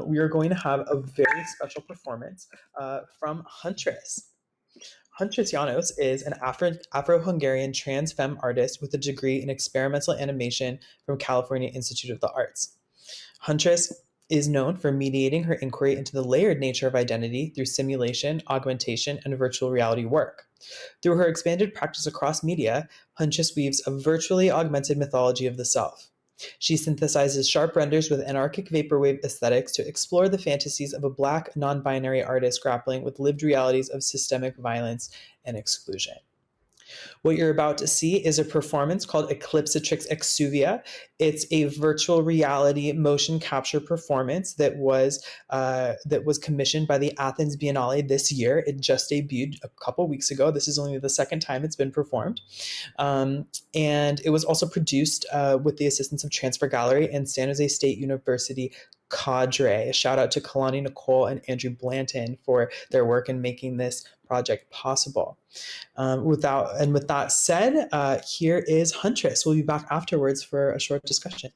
we are going to have a very special performance from Huntrezz. Huntrezz Janos is an Afro-Hungarian trans femme artist with a degree in experimental animation from California Institute of the Arts. Huntrezz is known for mediating her inquiry into the layered nature of identity through simulation, augmentation, and virtual reality work. Through her expanded practice across media, Huntrezz weaves a virtually augmented mythology of the self. She synthesizes sharp renders with anarchic vaporwave aesthetics to explore the fantasies of a Black, non-binary artist grappling with lived realities of systemic violence and exclusion. What you're about to see is a performance called Eclipsatrix Exuvia. It's a virtual reality motion capture performance that was commissioned by the Athens Biennale this year. It just debuted a couple weeks ago. This is only the second time it's been performed. And it was also produced with the assistance of Transfer Gallery and San Jose State University Cadre. A shout out to Kalani Nicole and Andrew Blanton for their work in making this project possible. With that said, here is Huntrezz. We'll be back afterwards for a short discussion.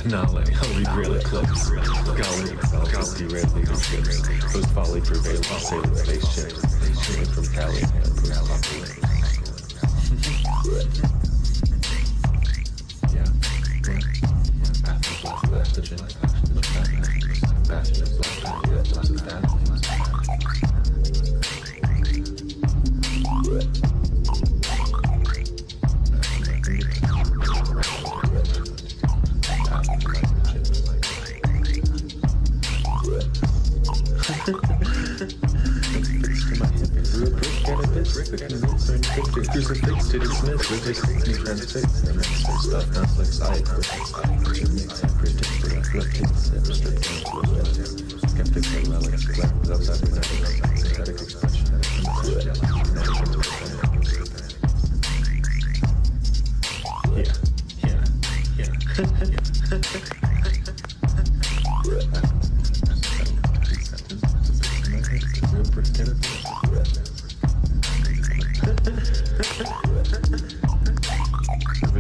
Finale, I'll read real eclipse. Golly, I'll derail legal ships. Post folly prevail, I'll sail the spaceship. Shooting from Cali, yeah. Pathogen. Passionate crucifix to dismiss, resistance and transfix, the master stuff, conflicts, I to mix and predict the reflected steps, straight down to a left. Skeptics are relics, black without cybernetics, synthetic expression,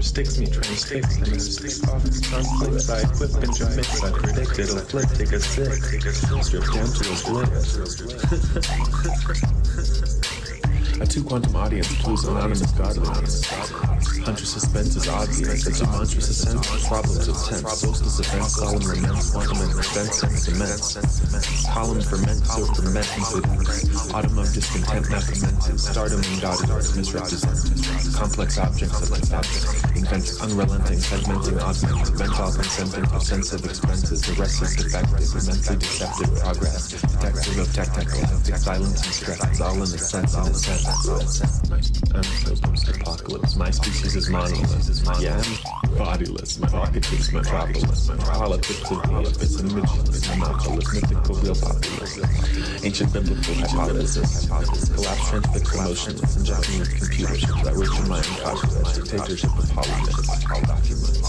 Sticks me, transfix, and stick off conflicts. I equip and mix, I predict it'll flip, take a sip, strip down to a flip. A two quantum audience, clues anonymous godliness. Huntrezz suspense is obvious, it's a monstrous ascent, problems of tense, solstice events, solemn laments, quantum and expense, sense immense. Column ferment, so ferment incidents, autumn of discontent now commences, stardom and godliness misrepresent, complex objects of defense, invents unrelenting, segmenting augment, mental consenting for sensitive expenses, the restless defective, immensely deceptive progress, detective of technical, hectic silence and stress, all in the sense of the sense. I'm so post-apocalypse, my species is monolith, yeah, I'm bodiless, my archetype's metropolis, my politics of the abyss, indigenous, monopolist, mythical, real populist, ancient biblical hypothesis, collapse, transfix, emotionless, injecting with computer chips that rich in my unconscious, dictatorship of politics, documents,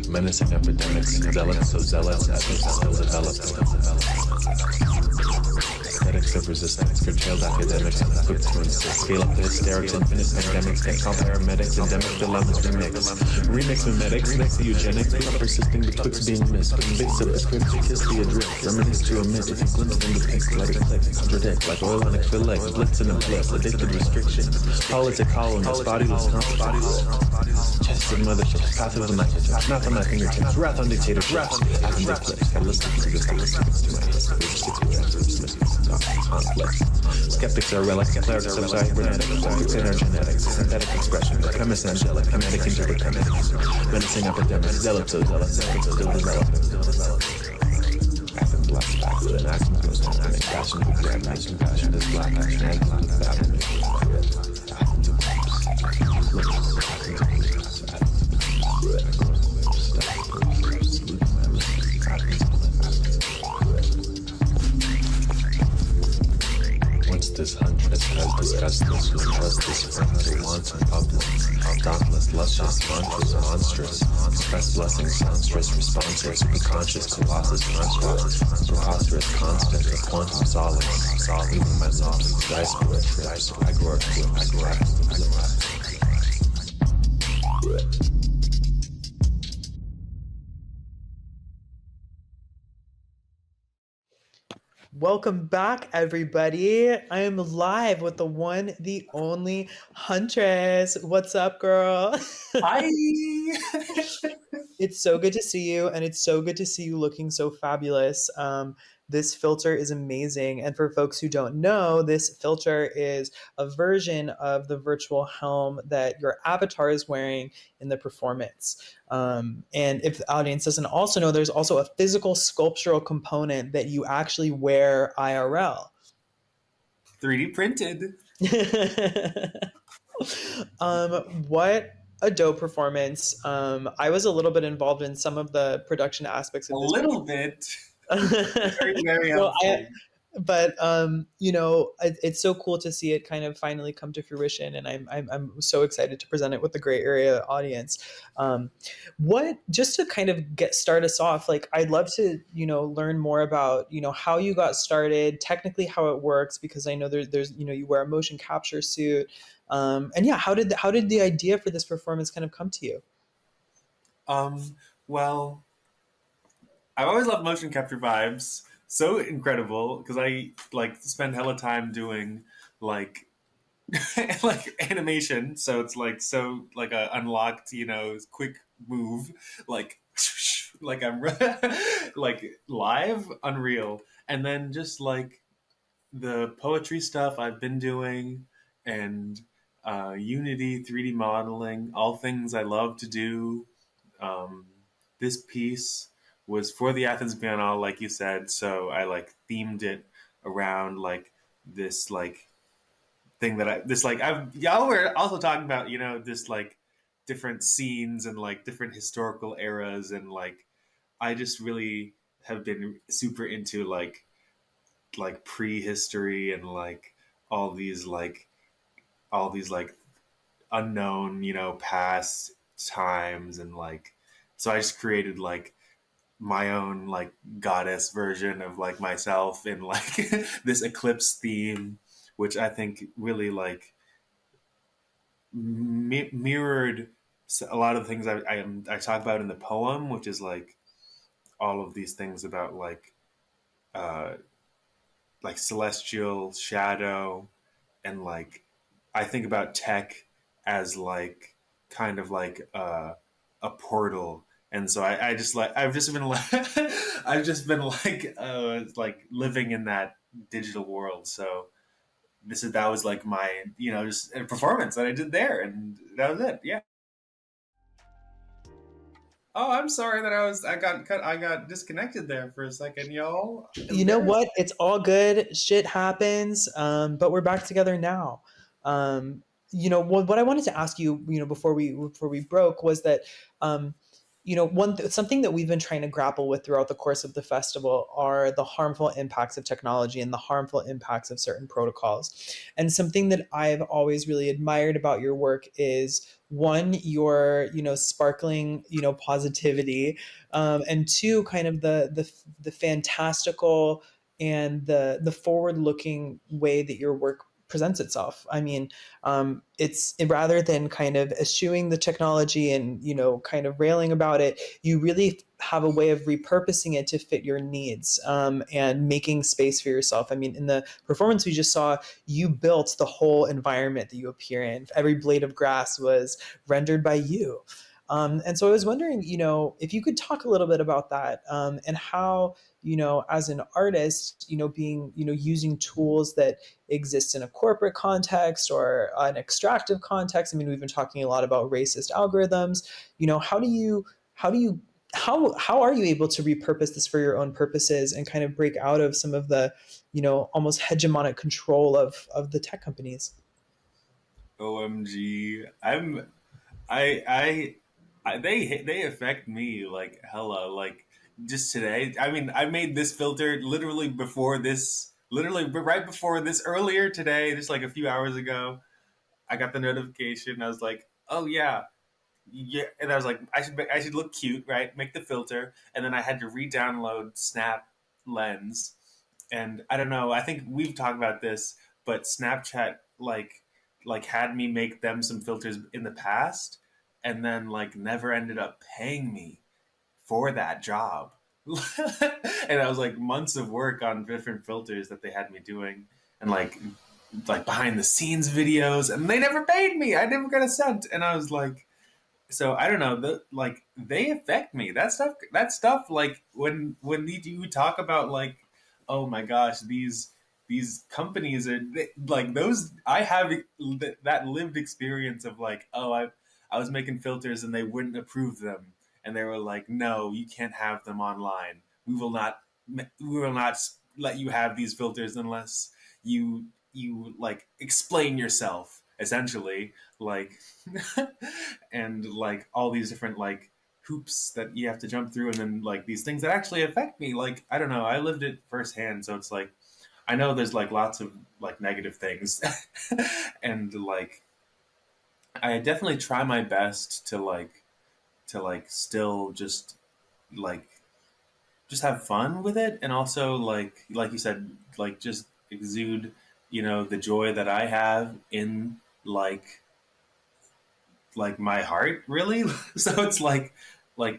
menacing epidemics, zealots so zealous, ethics still developed. Aesthetics of resistance, curtailed academics, equipped to insist. Scale up the hysterics, infinite pandemics, can't call paramedics, endemic dilemmas, remix mimetics, next to eugenics, without persisting betwixt being missed, invasive, the cryptic, kiss the adrift, reminisce to omit, if you glimpse in the pics, let it click, contradict, like oil on a fillet, blitz and a bliss, addicted restrictions, politic columns, bodiless consequences, chest of mothership, path of the night, math on my fingertips, wrath on dictatorships, atom clips, catalytic, statistics to my history, conflict. Skeptics are relics, clerics of cybernetics, optics energetics, synthetic expression, premise angelic, kinetic interdependency, menacing epidemics, zealots of zealots, ethics still developing. Atom blast backwood, action goes dynamic, passion of grand, nice compassion is black, action, atom to fathom, atom to corpse, this Huntrezz has discussed this with justice, friends, who wants in public. Dauntless, luscious, mantras, monstrous, express blessings, soundstress, responsive, superconscious, colossus, construct, preposterous, constant, of quantum solace, even my knowledge, diaspora trips, agora flips, Welcome back, everybody. I am live with the one, the only Huntrezz. What's up, girl? Hi. It's so good to see you, and it's so good to see you looking so fabulous. This filter is amazing. And for folks who don't know, this filter is a version of the virtual helm that your avatar is wearing in the performance. And if the audience doesn't also know, there's also a physical sculptural component that you actually wear IRL. 3D printed. What a dope performance. I was a little bit involved in some of the production aspects of this. A little bit. Very, very helpful. But it's so cool to see it kind of finally come to fruition, and I'm so excited to present it with the Gray Area audience. What Just to kind of start us off, like I'd love to learn more about how you got started, technically how it works, because I know there's you wear a motion capture suit, and yeah, how did the idea for this performance kind of come to you? Well, I've always loved motion capture vibes. So incredible because I like spend hella time doing like like animation. So it's like so like a unlocked, quick move, like like I'm like live, unreal, and then just like the poetry stuff I've been doing and Unity 3D modeling, all things I love to do. Um, this piece was for the Athens Biennale, like you said, so I like themed it around like this like thing that I this like I've y'all were also talking about this like different scenes and like different historical eras and like I just really have been super into like prehistory and like all these like all these like unknown past times and like so I just created like my own like goddess version of like myself in like this eclipse theme which I think really like mirrored a lot of the things I talk about in the poem which is like all of these things about uh like celestial shadow and like I think about tech as like kind of like a portal, and so I just like I've just been like I've just been like living in that digital world. So that was like my just a performance that I did there, and that was it. Yeah. Oh, I'm sorry that I got cut. I got disconnected there for a second, y'all. You know Embarrassed. what? It's all good. Shit happens. But we're back together now. What I wanted to ask you, before we broke, was that, something that we've been trying to grapple with throughout the course of the festival are the harmful impacts of technology and the harmful impacts of certain protocols. And something that I've always really admired about your work is one, your sparkling positivity, and two, kind of the fantastical and the forward looking way that your work presents itself. I mean, it's rather than kind of eschewing the technology and kind of railing about it, you really have a way of repurposing it to fit your needs, and making space for yourself. I mean, in the performance we just saw, you built the whole environment that you appear in. Every blade of grass was rendered by you. And so I was wondering, if you could talk a little bit about that, and how, as an artist, being, using tools that exist in a corporate context or an extractive context. I mean, we've been talking a lot about racist algorithms. How are you able to repurpose this for your own purposes and kind of break out of some of the, almost hegemonic control of the tech companies? OMG. I they affect me like hella like just today. I mean, I made this filter literally right before this earlier today, just like a few hours ago. I got the notification. I was like, "Oh yeah, yeah," and I was like, I should look cute, right? Make the filter, and then I had to re-download Snap Lens, and I don't know. I think we've talked about this, but Snapchat like had me make them some filters in the past, and then like never ended up paying me for that job. And I was like months of work on different filters that they had me doing, and like behind the scenes videos, and they never paid me. I never got a cent, and I was like, so I don't know. Like they affect me. That stuff. Like when you talk about like, oh my gosh, these companies are like those. I have that lived experience of like, oh, I was making filters and they wouldn't approve them, and they were like, no, you can't have them online. We will not let you have these filters unless you like explain yourself essentially like and like all these different like hoops that you have to jump through and then like these things that actually affect me like I don't know I lived it firsthand so it's like I know there's like lots of like negative things, and like I definitely try my best to like still like just have fun with it, and also like you said, like just exude, you know, the joy that I have in like my heart, really. So it's like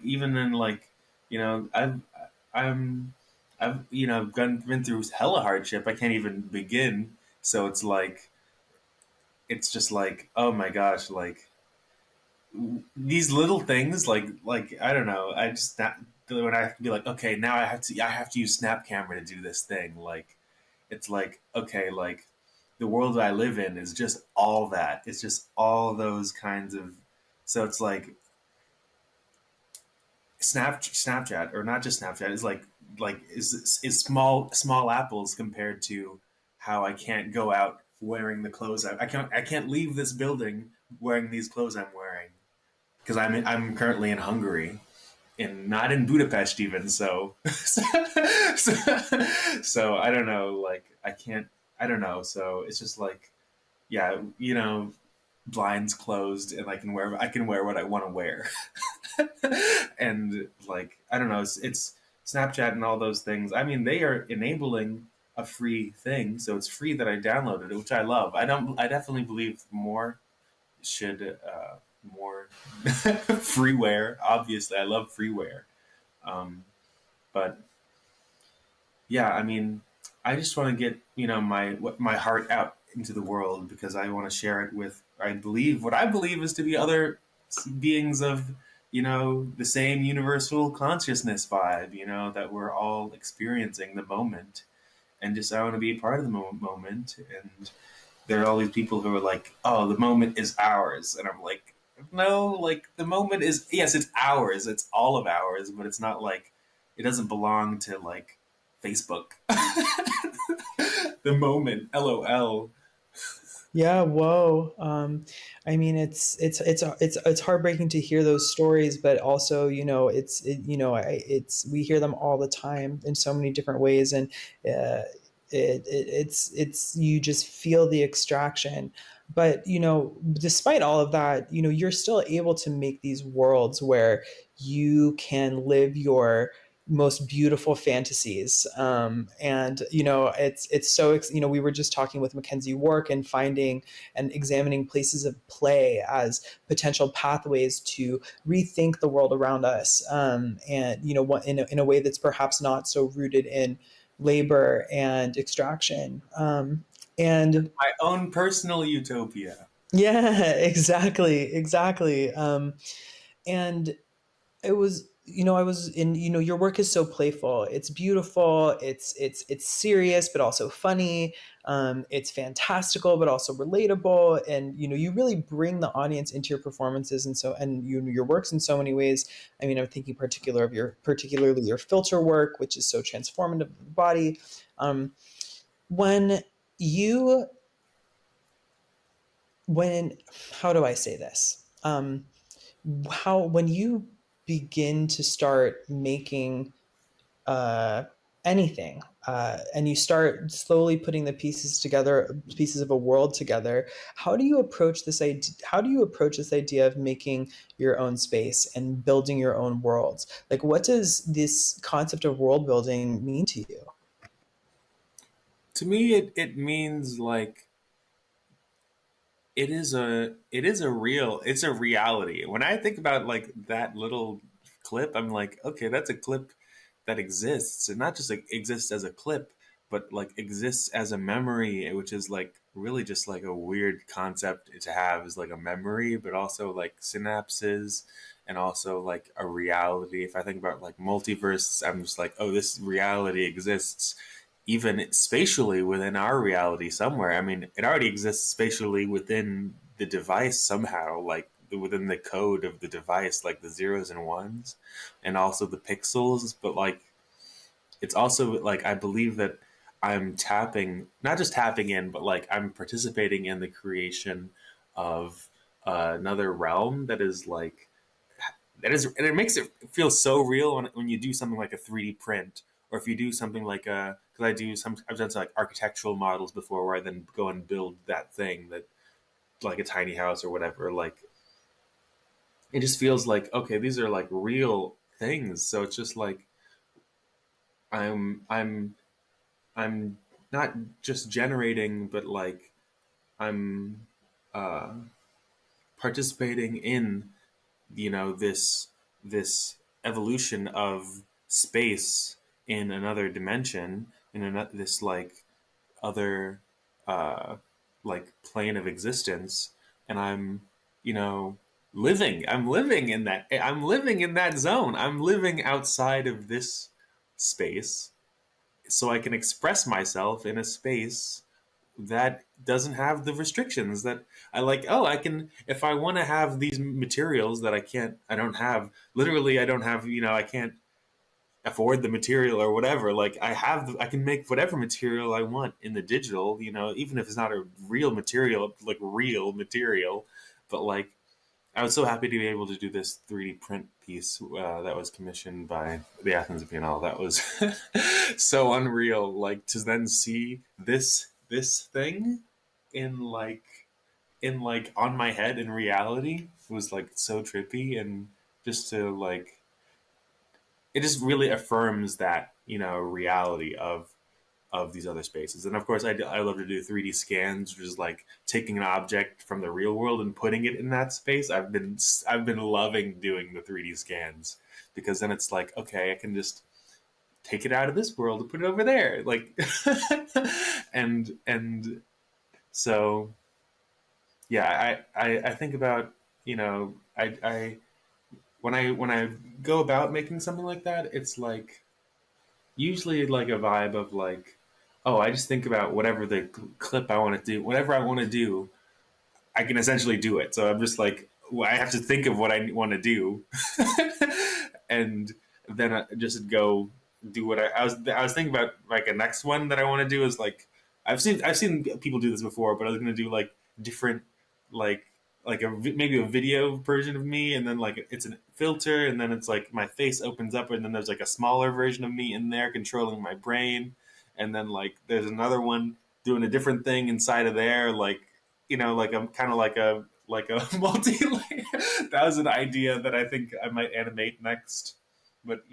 even in like, you know, I'm I've you know been through hella hardship. I can't even begin. So it's just like, oh my gosh, like these little things, like I don't know, I just not when I have to be like, okay, now I have to use snap camera to do this thing. Like it's like, okay, like the world that I live in is just all that. It's just all those kinds of. So it's like Snapchat, or not just Snapchat, is like is small apples compared to how I can't go out wearing the clothes I can't leave this building wearing these clothes I'm wearing, because I'm currently in Hungary, and not in Budapest even. So, so, so I don't know. Like I can't. I don't know. So it's just like, yeah, you know, blinds closed, and I can wear what I want to wear. And like I don't know. It's Snapchat and all those things. I mean, they are enabling a free thing, so it's free that I downloaded it, which I love. I don't. I definitely believe should more freeware. Obviously, I love freeware, um, but yeah, I mean, I just want to get, you know, my heart out into the world, because I want to share it with, I believe, what I believe is to be other beings of, you know, the same universal consciousness vibe. You know, that we're all experiencing the moment, and just I want to be a part of the moment. And there are all these people who are like, "Oh, the moment is ours," and I'm like, "No, like the moment is, yes, it's ours. It's all of ours, but it's not like it doesn't belong to like Facebook." The moment, LOL. Yeah, whoa. I mean, it's heartbreaking to hear those stories, but also, you know, it's we hear them all the time in so many different ways, and it's you just feel the extraction. But you know, despite all of that, you know, you're still able to make these worlds where you can live your most beautiful fantasies. And you know, it's so, you know, we were just talking with Mackenzie Work and finding and examining places of play as potential pathways to rethink the world around us, and you know, what in a way that's perhaps not so rooted in labor and extraction. And My own personal utopia. yeah, exactly. And it was, you know, I was in, you know, your work is so playful, it's beautiful, it's serious but also funny, it's fantastical but also relatable, and you know, you really bring the audience into your performances, and so, and your works in so many ways. I mean, I'm thinking particularly your filter work, which is so transformative of the body. When you when how do I say this? How when you begin to start making uh, anything, and you start slowly putting the pieces together, pieces of a world together, how do you approach this idea? How do you approach this idea of making your own space and building your own worlds? Like, what does this concept of world building mean to you? To me, it means like it's a reality. When I think about like that little clip, I'm like, okay, that's a clip that exists, and not just like exists as a clip, but like exists as a memory, which is like really just like a weird concept to have, is like a memory, but also like synapses, and also like a reality. If I think about like multiverse, I'm just like, oh, this reality exists even spatially within our reality somewhere. I mean, it already exists spatially within the device somehow, like within the code of the device, like the zeros and ones, and also the pixels. But like, it's also like, I believe that I'm tapping, not just tapping in, but like I'm participating in the creation of another realm that is like, and it makes it feel so real when you do something like a 3D print, or if you do something like because I've done some like architectural models before where I then go and build that thing that like a tiny house or whatever. Like it just feels like okay, these are like real things. So it's just like I'm I'm I'm not just generating, but like I'm uh, participating in this evolution of space in another dimension in this like other uh, like plane of existence, and I'm you know I'm living in that zone. I'm living outside of this space so I can express myself in a space that doesn't have the restrictions that I like. Oh, I can, if I want to have these materials that I don't have, literally, I don't have, I can't afford the material or whatever. Like I can make whatever material I want in the digital, even if it's not a real material, like real material. But like, I was so happy to be able to do this 3D print piece that was commissioned by the Athens Biennale. That was so unreal. Like to then see this thing in like on my head in reality was like so trippy, and just to like it just really affirms that reality of these other spaces. And of course, I love to do 3D scans, which is like taking an object from the real world and putting it in that space. I've been loving doing the 3D scans because then it's like, okay, I can just take it out of this world and put it over there, like, and so yeah, I think about I when I go about making something like that, it's like usually like a vibe of like, oh, I just think about whatever the clip I want to do, whatever I want to do, I can essentially do it. So I'm just like, well, I have to think of what I want to do, and then I just go do what I was thinking about. Like a next one that I want to do is like I've seen people do this before, but I was going to do like different like maybe a video version of me, and then like it's a filter, and then it's like my face opens up, and then there's like a smaller version of me in there controlling my brain, and then like there's another one doing a different thing inside of there, like like I'm kind of like a multi. That was an idea that I think I might animate next, but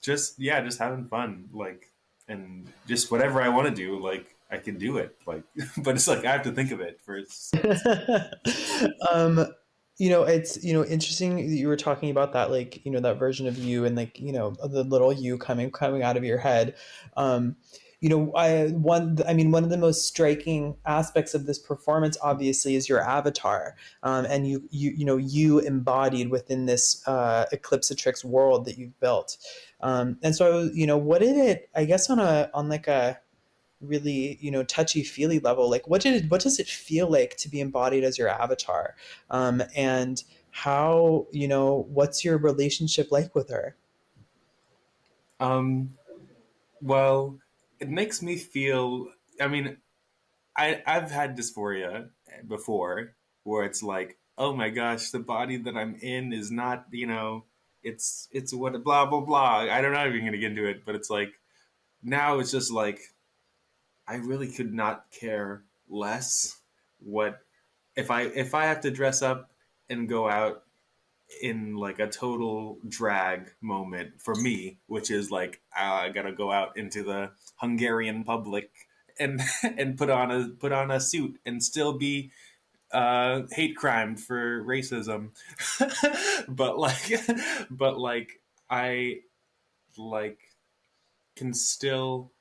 just yeah, just having fun, like, and just whatever I want to do, like I can do it, like, but it's like I have to think of it first. So um it's interesting that you were talking about that, like that version of you, and like the little you coming out of your head. One of the most striking aspects of this performance obviously is your avatar, and you embodied within this Eclipsatrix world that you've built. And so what did it, I guess, on like a really touchy feely level, like what does it feel like to be embodied as your avatar, and how what's your relationship like with her? um well, it makes me feel, I mean, I've had dysphoria before where it's like, oh my gosh, the body that I'm in is not, it's what blah blah blah. I don't know if you're gonna get into it, but it's like now it's just like I really could not care less what if I have to dress up and go out in like a total drag moment for me, which is like I gotta go out into the Hungarian public and and put on a suit and still be hate crime for racism. but like but I like can still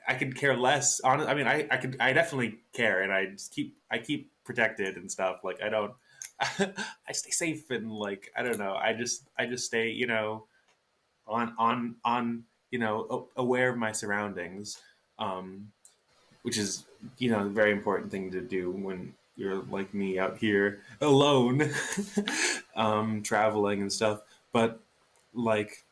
I could care less on. I mean, I definitely care, and I keep protected and stuff. Like I don't, I stay safe, and like I don't know. I just stay on aware of my surroundings, um, which is a very important thing to do when you're like me out here alone, traveling and stuff. But like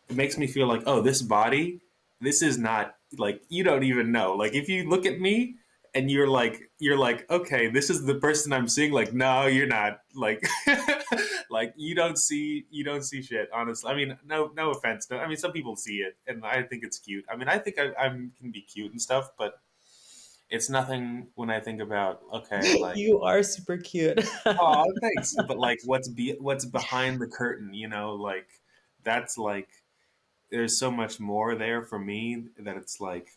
it makes me feel like, oh, this body, this is not like you don't even know. Like if you look at me and you're like, okay, this is the person I'm seeing. Like, no, you're not. Like, like you don't see shit. Honestly, I mean, no offense. No, I mean, some people see it, and I think it's cute. I mean, I think I can be cute and stuff, but it's nothing when I think about, okay, like, You are super cute. oh, thanks, but like, what's behind the curtain? Like that's like there's so much more there for me that it's like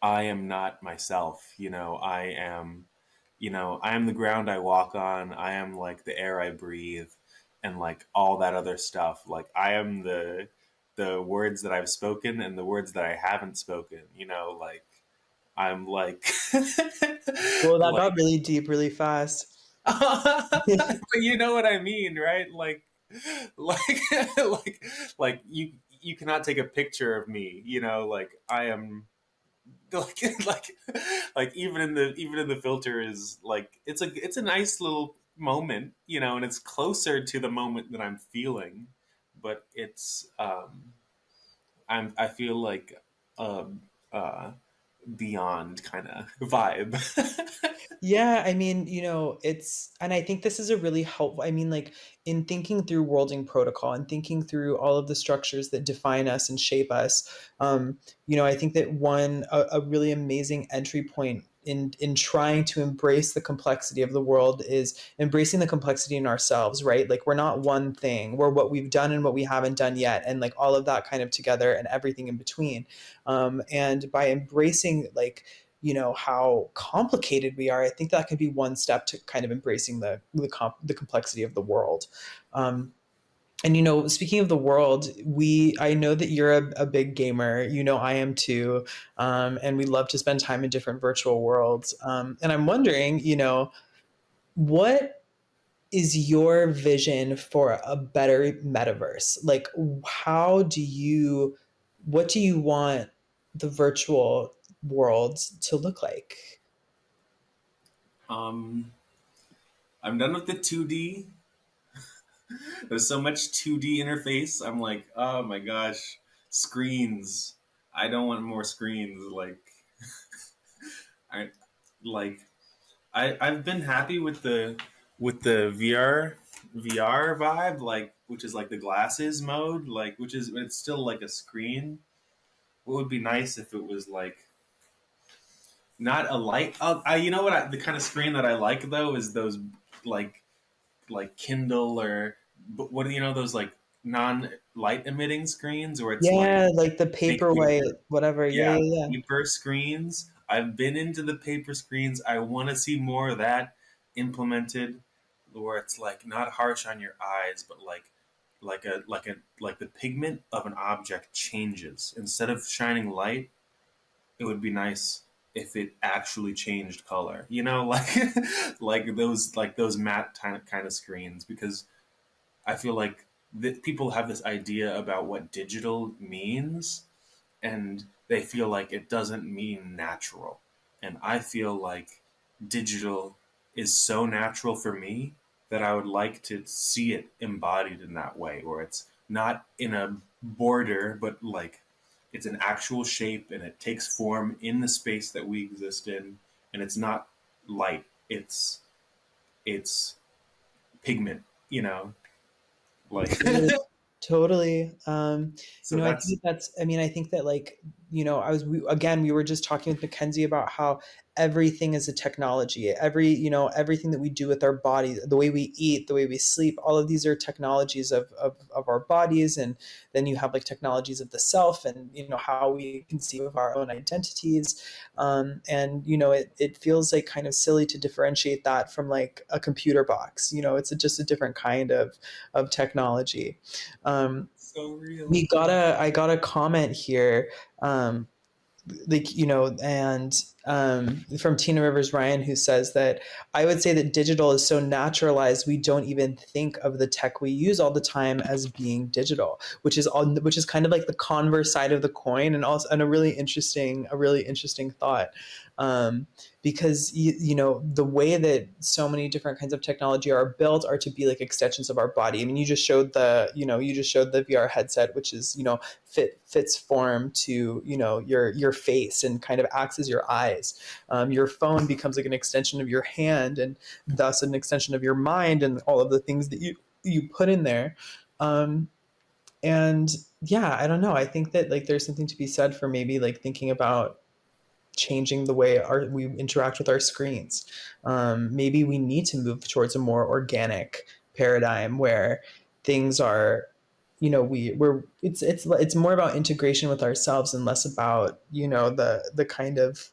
I am not myself. I am the ground I walk on. I am like the air I breathe, and like all that other stuff. Like I am the words that I've spoken and the words that I haven't spoken. Like I'm like Well, that like got really deep really fast. but you know what I mean, right? Like like you cannot take a picture of me, like I am like like even in the filter is like it's a nice little moment, and it's closer to the moment that I'm feeling, but it's I feel like um uh beyond kind of vibe. Yeah, I mean, and I think this is a really helpful, I mean, like in thinking through worlding protocol and thinking through all of the structures that define us and shape us, I think that a really amazing entry point in trying to embrace the complexity of the world is embracing the complexity in ourselves, right? Like we're not one thing, we're what we've done and what we haven't done yet, and like all of that kind of together and everything in between. And by embracing like how complicated we are, I think that can be one step to kind of embracing the complexity of the world. And speaking of the world, I know that you're a big gamer. I am too, and we love to spend time in different virtual worlds. And I'm wondering, what is your vision for a better metaverse? Like, what do you want the virtual world to look like? um I'm done with the 2D. There's so much 2D interface. I'm like, oh my gosh, screens. I don't want more screens. I like I've been happy with the VR vibe, like which is like the glasses mode, like which is it's still like a screen. What would be nice if it was like not a light? You know what? The kind of screen that I like though is those like Kindle or what do you know those like non light emitting screens where it's like Yeah, like the make paperweight, paper. whatever. Yeah, Yeah, yeah, yeah. paper screens. I've been into the paper screens. I want to see more of that implemented, where it's like not harsh on your eyes, but like the pigment of an object changes instead of shining light. It would be nice if it actually changed color. Like like those matte kind of screens, because I feel like people have this idea about what digital means, and they feel like it doesn't mean natural. And I feel like digital is so natural for me that I would like to see it embodied in that way, where it's not in a border, but like it's an actual shape and it takes form in the space that we exist in, and it's not light. It's pigment, like Totally. Totally. so I think I mean, I think that like, again, we were just talking with Mackenzie about how everything is a technology. Everything that we do with our body, the way we eat, the way we sleep, all of these are technologies of our bodies. And then you have like technologies of the self and, how we conceive of our own identities. And, it feels like kind of silly to differentiate that from like a computer box. It's just a different kind of technology. so real. I got a comment here, like and from Tina Rivers Ryan, who says that I would say that digital is so naturalized we don't even think of the tech we use all the time as being digital, which is kind of like the converse side of the coin, and also and a really interesting thought. because you know the way that so many different kinds of technology are built are to be like extensions of our body. I mean, you just showed the VR headset, which is, you know, fits form to, you know, your face and kind of acts as your eyes. Your phone becomes like an extension of your hand, and thus an extension of your mind and all of the things that you put in there. Um, and yeah, I don't know. I think that like there's something to be said for maybe like thinking about changing the way we interact with our screens. Maybe we need to move towards a more organic paradigm where things are, you know, it's more about integration with ourselves and less about, you know, the kind of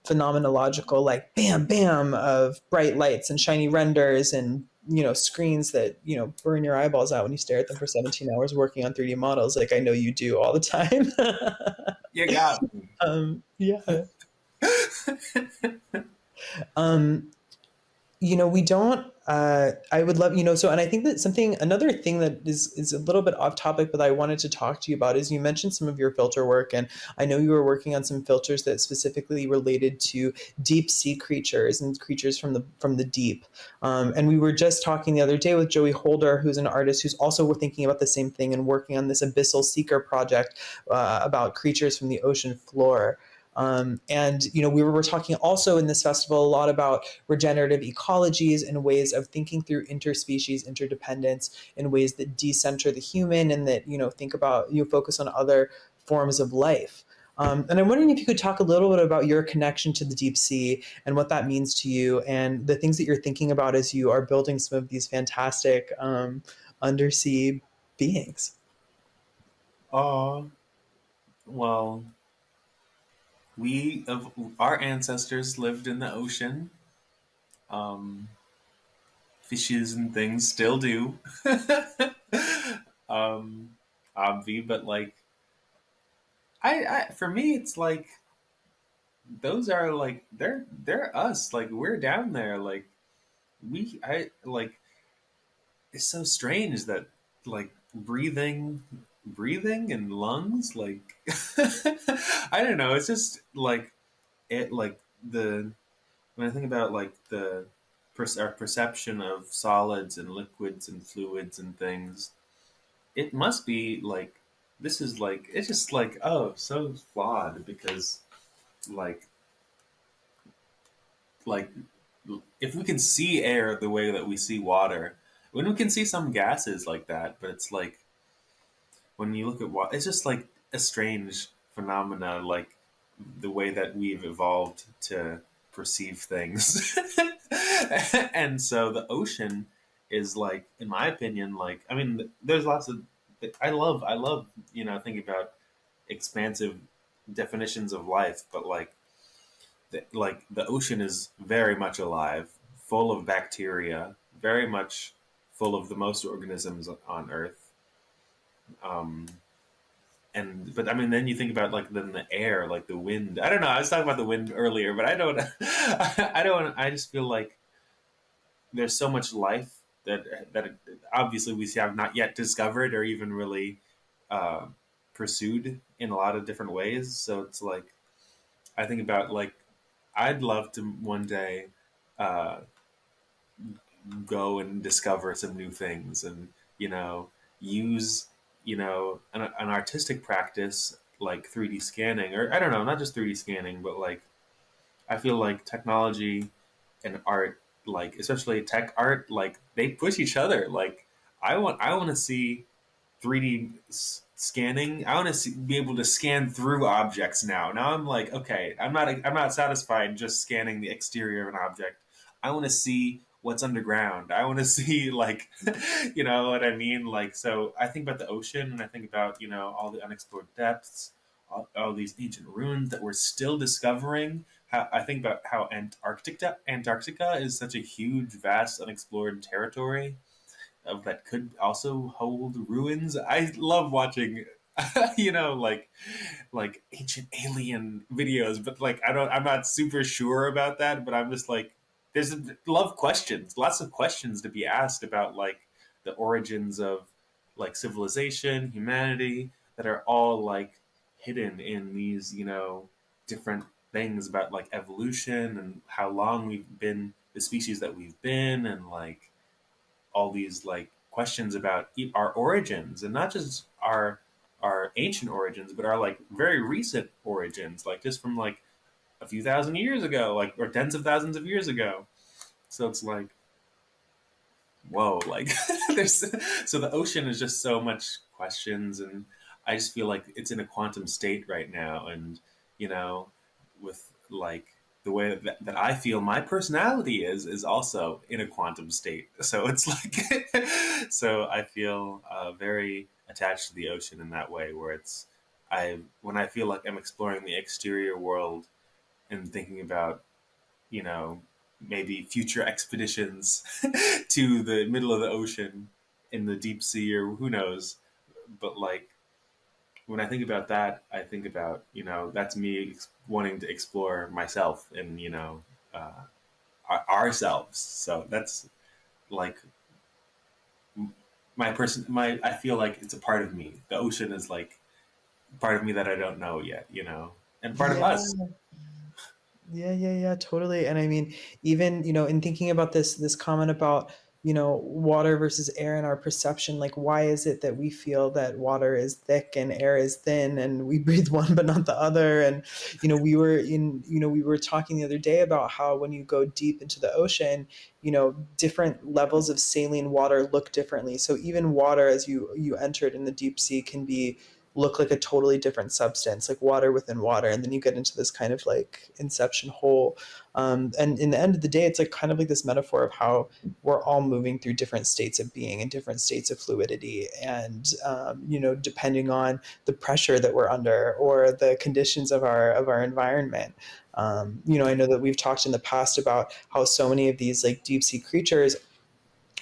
phenomenological like bam bam of bright lights and shiny renders and, you know, screens that, you know, burn your eyeballs out when you stare at them for 17 hours working on 3D models, like I know you do all the time. You got Yeah. um you know, we don't I would love, you know, so, and I think that another thing that is a little bit off topic but I wanted to talk to you about is you mentioned some of your filter work, and I know you were working on some filters that specifically related to deep sea creatures and creatures from the deep. And we were just talking the other day with Joey Holder, who's an artist who's also thinking about the same thing and working on this Abyssal Seeker project about creatures from the ocean floor. And you know, we were talking also in this festival a lot about regenerative ecologies and ways of thinking through interspecies interdependence in ways that decenter the human and that, you know, think about, you focus on other forms of life. And I'm wondering if you could talk a little bit about your connection to the deep sea and what that means to you and the things that you're thinking about as you are building some of these fantastic undersea beings. Oh, well, we of our ancestors lived in the ocean. Um, Fishes and things still do. um, Obvi, but like I for me, it's like those are like they're us. Like we're down there. Like I like it's so strange that like breathing and lungs like I don't know, it's just like it like the when I think about like our perception of solids and liquids and fluids and things, it must be like this is like it's just like oh so flawed because like like if we can see air the way that we see water, when we can see some gases like that, but it's like when you look at water, it's just like a strange phenomena, like the way that we've evolved to perceive things. And so the ocean is like, in my opinion, like I mean, there's lots of I love you know thinking about expansive definitions of life, but like the ocean is very much alive, full of bacteria, very much full of the most organisms on Earth. Um, and but I mean, then you think about like then the air, like the wind. I don't know. I was talking about the wind earlier, but I don't. I don't. I just feel like there's so much life that obviously we have not yet discovered or even really uh, pursued in a lot of different ways. So it's like I think about like I'd love to one day uh, go and discover some new things and you know use you know an artistic practice like 3D scanning or I don't know, not just 3D scanning, but like I feel like technology and art, like especially tech art, like they push each other. Like I want to see 3D scanning. I want to be able to scan through objects now. Now I'm like, okay, I'm not satisfied just scanning the exterior of an object. I want to see what's underground. I want to see like, you know what I mean? Like, so I think about the ocean and I think about, you know, all the unexplored depths, all these ancient ruins that we're still discovering. How, I think about how Antarctica is such a huge, vast, unexplored territory of that could also hold ruins. I love watching, you know, like ancient alien videos, but like I'm not super sure about that. But I'm just like, there's love questions, lots of questions to be asked about like the origins of like civilization, humanity, that are all like hidden in these, you know, different things about like evolution and how long we've been the species that we've been, and like all these like questions about our origins, and not just our ancient origins, but our like very recent origins, like just from like a few thousand years ago, like or tens of thousands of years ago. So it's like, whoa, like there's so the ocean is just so much questions, and I just feel like it's in a quantum state right now, and you know, with like the way that I feel my personality is also in a quantum state. So it's like, so I feel very attached to the ocean in that way, where it's I when I feel like I'm exploring the exterior world and thinking about, you know, maybe future expeditions to the middle of the ocean in the deep sea, or who knows. But like when I think about that, I think about, you know, that's me wanting to explore myself and, you know, uh, ourselves. So that's like my person, my, I feel like it's a part of me. The ocean is like part of me that I don't know yet, you know, and part of Yeah. us. Yeah, totally. And I mean, even, in thinking about this comment about, water versus air and our perception, like why is it that we feel that water is thick and air is thin and we breathe one but not the other? And, we were talking the other day about how when you go deep into the ocean, different levels of saline water look differently. So even water as you enter it in the deep sea can be look like a totally different substance, like water within water. And then you get into this kind of like inception hole. And in the end of the day, it's like kind of like this metaphor of how we're all moving through different states of being and different states of fluidity. And, depending on the pressure that we're under or the conditions of our environment. I know that we've talked in the past about how so many of these like deep sea creatures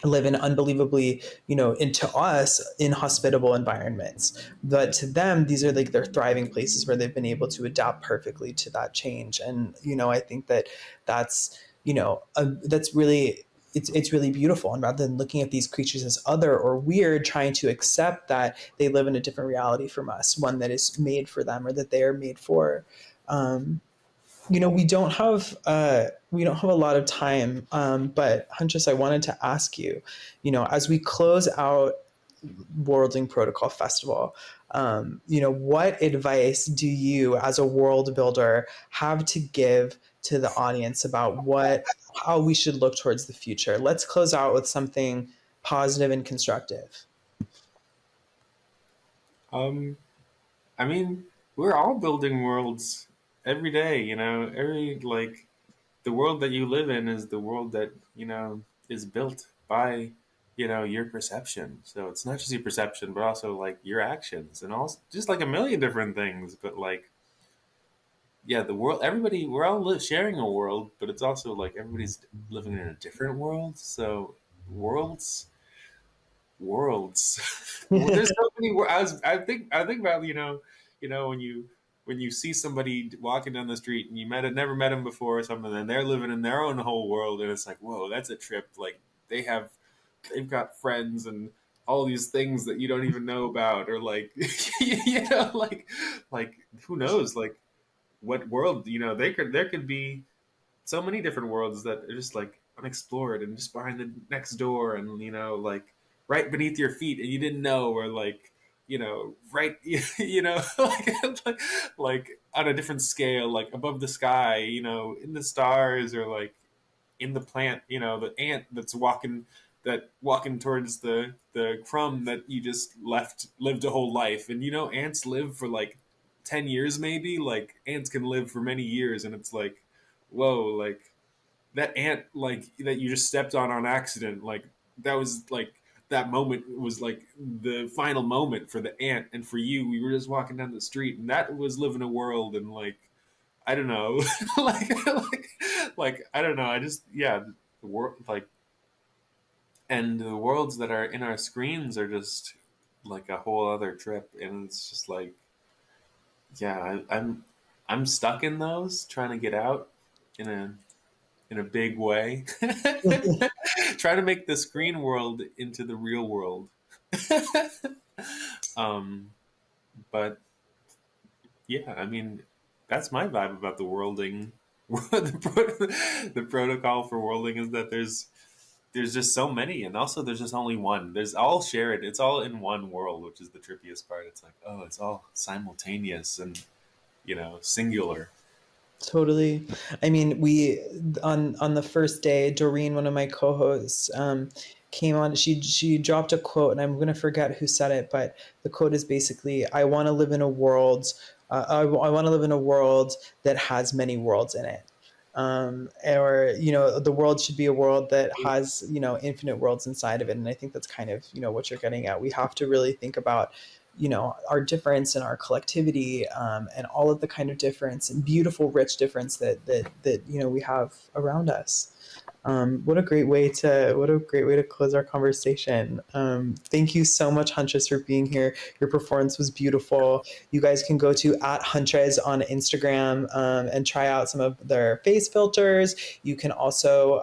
live in unbelievably, into us, inhospitable environments. But to them, these are like their thriving places where they've been able to adapt perfectly to that change. And, I think that that's, that's really, it's really beautiful. And rather than looking at these creatures as other or weird, trying to accept that they live in a different reality from us, one that is made for them or that they are made for. Um, we don't have a lot of time, but Huntress, I wanted to ask you, as we close out Worldling Protocol Festival, what advice do you, as a world builder, have to give to the audience about how we should look towards the future? Let's close out with something positive and constructive. Um, I mean, we're all building worlds every day, you know, every like the world that you live in is the world that, you know, is built by, you know, your perception. So it's not just your perception, but also like your actions and also just like a million different things. But like, yeah, the world, everybody, we're all sharing a world, but it's also like everybody's living in a different world. So worlds worlds. Well, there's so many. I think about, you know when you see somebody walking down the street and you never met them before or something, and they're living in their own whole world, and it's like, whoa, that's a trip. Like they have, they've got friends and all these things that you don't even know about, or like, like who knows, like what world, there could be so many different worlds that are just like unexplored and just behind the next door, and like right beneath your feet, and you didn't know, or like right like on a different scale, like above the sky, in the stars, or like in the plant, the ant that's walking towards the crumb that you just lived a whole life. And ants live for like 10 years maybe. Like ants can live for many years, and it's like, whoa, like that ant like that you just stepped on accident, like that was like that moment was like the final moment for the ant, and for you, we were just walking down the street, and that was living a world. And like, I don't know, like I don't know. I just, yeah, the world, like, and the worlds that are in our screens are just like a whole other trip, and it's just like, yeah, I'm stuck in those, trying to get out in a big way, trying to make the screen world into the real world. um, but yeah, I mean, That's my vibe about the worlding. The protocol for worlding is that there's just so many, and also there's just only one. There's all shared. It's all in one world, which is the trippiest part. It's like, oh, it's all simultaneous and singular. Totally. I mean, we on the first day, Doreen, one of my co-hosts, came on. She dropped a quote, and I'm going to forget who said it, but the quote is basically, "I want to live in a world. I want to live in a world that has many worlds in it." Or the world should be a world that has infinite worlds inside of it. And I think that's kind of what you're getting at. We have to really think about our difference and our collectivity, and all of the kind of difference and beautiful rich difference that we have around us. What a great way to close our conversation. Thank you so much, Huntress, for being here. Your performance was beautiful. You guys can go to @Huntrezz on Instagram, and try out some of their face filters. You can also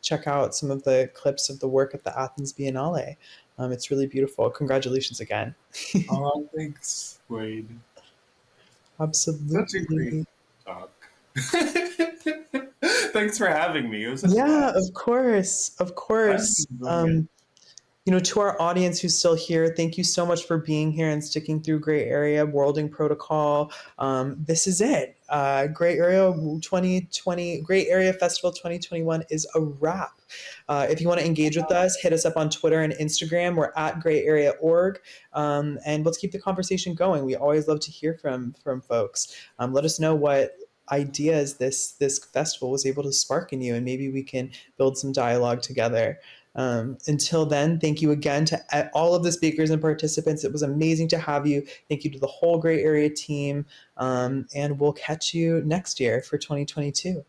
check out some of the clips of the work at the Athens Biennale. It's really beautiful. Congratulations again. Oh, thanks, Wade. Absolutely. Such a great talk. Thanks for having me. It was of course. To our audience who's still here, thank you so much for being here and sticking through Gray Area Worlding Protocol. This is it. Gray Area 2020, Gray Area Festival 2021 is a wrap. If you want to engage with us, hit us up on Twitter and Instagram. We're @GrayAreaOrg, and let's keep the conversation going. We always love to hear from folks. Let us know what ideas this festival was able to spark in you, and maybe we can build some dialogue together. Until then, thank you again to all of the speakers and participants. It was amazing to have you. Thank you to the whole Gray Area team, and we'll catch you next year for 2022.